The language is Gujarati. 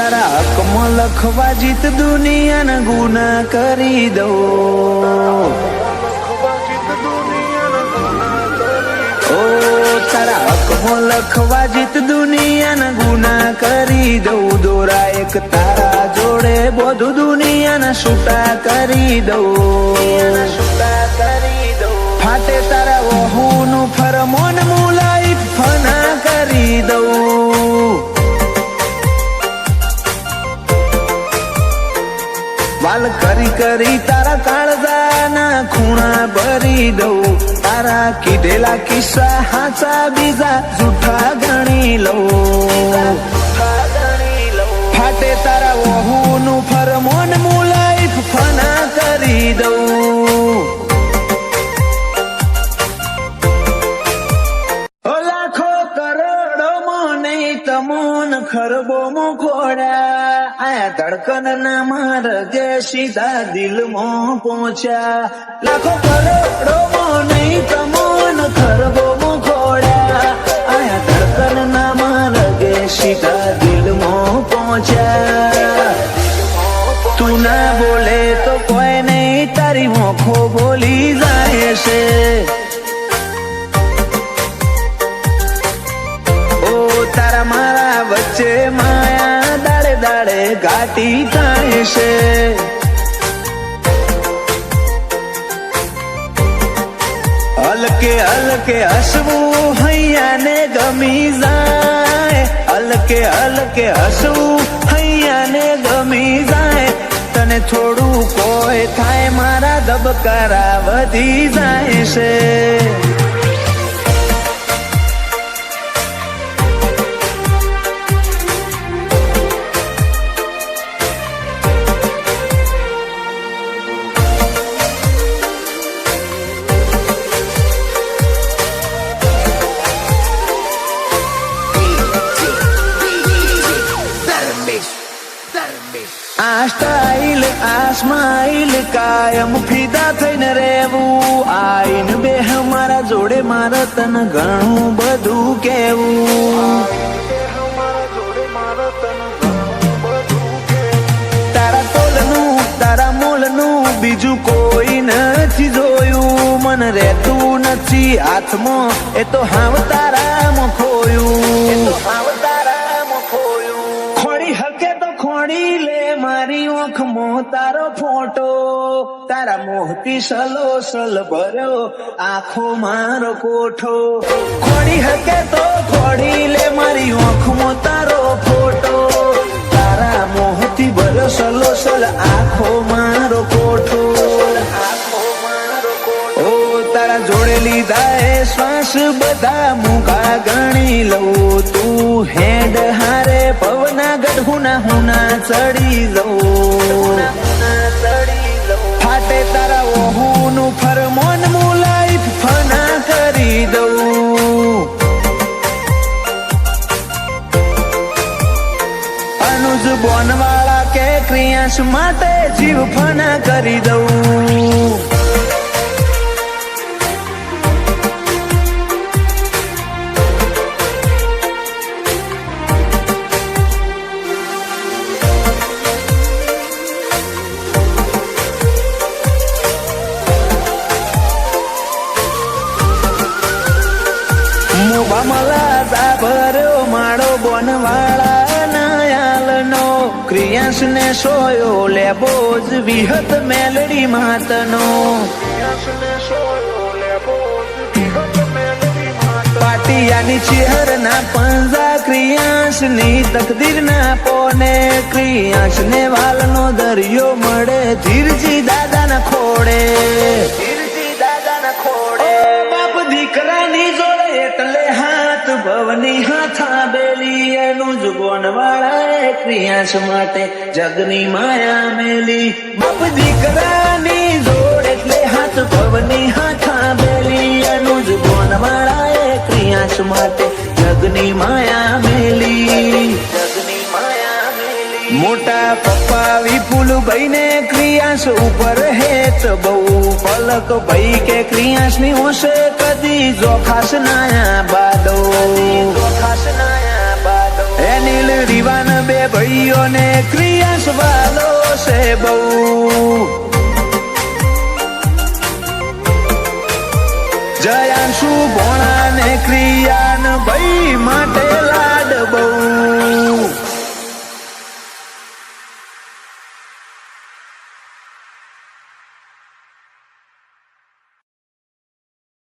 તારા હકમાં લખવા જીત દુનિયાના ગુના કરી દઉં. ઓ તારા હકમાં લખવા જીત દુનિયાના ગુના કરી દઉં. દોરા એક તારા જોડે બધું દુનિયાના છૂટા કરી દઉં. ફાટે તારા વહુનું ફરમોન મુલાઈ ફના કરી દઉં. વાલ કરી કરી તારા કાળજાના ખૂણા ભરી દઉં. તારા કીધેલા કિસ્સા હાચા બીજા જૂઠા ગણી લઉં. ફાટે તારા વહુનું ફરમોન મુલાઈ ફના કરી દઉં. લાખો કરોડો મને તમોન ખરબો મોખોડા આયા ધડકન ના માર્ગે સીધા દિલમાં પહોંચ્યા. લાખો કરોડો મને તમોન ખરબો મોખોડા આયા ધડકન ના માર્ગે સીધા દિલમાં પહોંચ્યા. તું ના બોલે તો કોઈ નહીં તારી મોખો બોલી જાય છે. તારા મારા વચ્ચે માયા દાડે દાડે ઘાટી થાય છે. હલકે હલકે હસવું હૈયાને ગમી જાય. હલકે હલકે હસવું હૈયાને ગમી જાય. તને થોડું કોઈ થાય મારા ધબકારા વધી જાય છે. આ સ્ટાઇલ આ સ્માઇલ કાયમ ફિદા થઈને રહેવું. આઈન બે મારા જોડે મારે તને ઘણું બધું કેવું. તારા તોલનું તારા મોલનું બીજું કોઈ નથી જોયું. મને રહેતું નથી હાથમાં એ તો હાવ તારામાં ખોયું. ખોડી હકે તો ખોડી લે મારી ઓખમાં તારો ફોટો. તારા મોહથી સલો સલ ભર્યો આખો મારો કોઠો. ખોડી હકે તો ખોડી લે મારી ઓખમાં તારો ફોટો. તારા મોહથી ભર્યો સલો સલ આખો મારો કોઠો. ઓ તારા જોડે લીધા એ શ્વાસ બધા મુકા ગણી લઉં. તું હેડ હારે પવના ગઢુના હુના ચડી લઉં. ફાટે તારા વહુનું ફરમોન મુલાઈ ફના કરી દઉં. અનુજ બોનવાળા કે ક્રિયાંશ માટે જીવ ફના કરી દઉં. મલા ભર્યો માળો બોનવાળા નાયાલનો. ક્રિયાંશ ને સોયો લેબો જ વિહત મેલડી માતનો. પાટિયાની ચેહર ના પંજા ક્રિયાંશ ની તકદીર ના પોને. ક્રિયાંશ ને વાલનો દરિયો મળે ધીરજી દાદા ના ખોડે. બાપ દીકરાની જોડે એટલે હાથ ભવની હાથા બેલી. એનું જ બોનવાળા ક્રિયાંશ માટે જગની માયા મેલી. બાપ દીકરાની જોડે એટલે હાથ ભવની હાથા બેલી. એનું જ બોનવાળા ક્રિયાંશ માટે જગની માયા મેલી. મોટા પપ્પા વિપુલભાઈ ને ક્રિયાંશ ઉપર હેત બહુ. પલક ભાઈ કે ક્રિયાંશ ની હોશે કદી જોખાશ નાયા બાદો. અનિલ રીવાન બે ભાઈઓને ક્રિયાસ વાલો છે બહુ. જયાંશુ ભોણા ને ક્રિયાન ભાઈ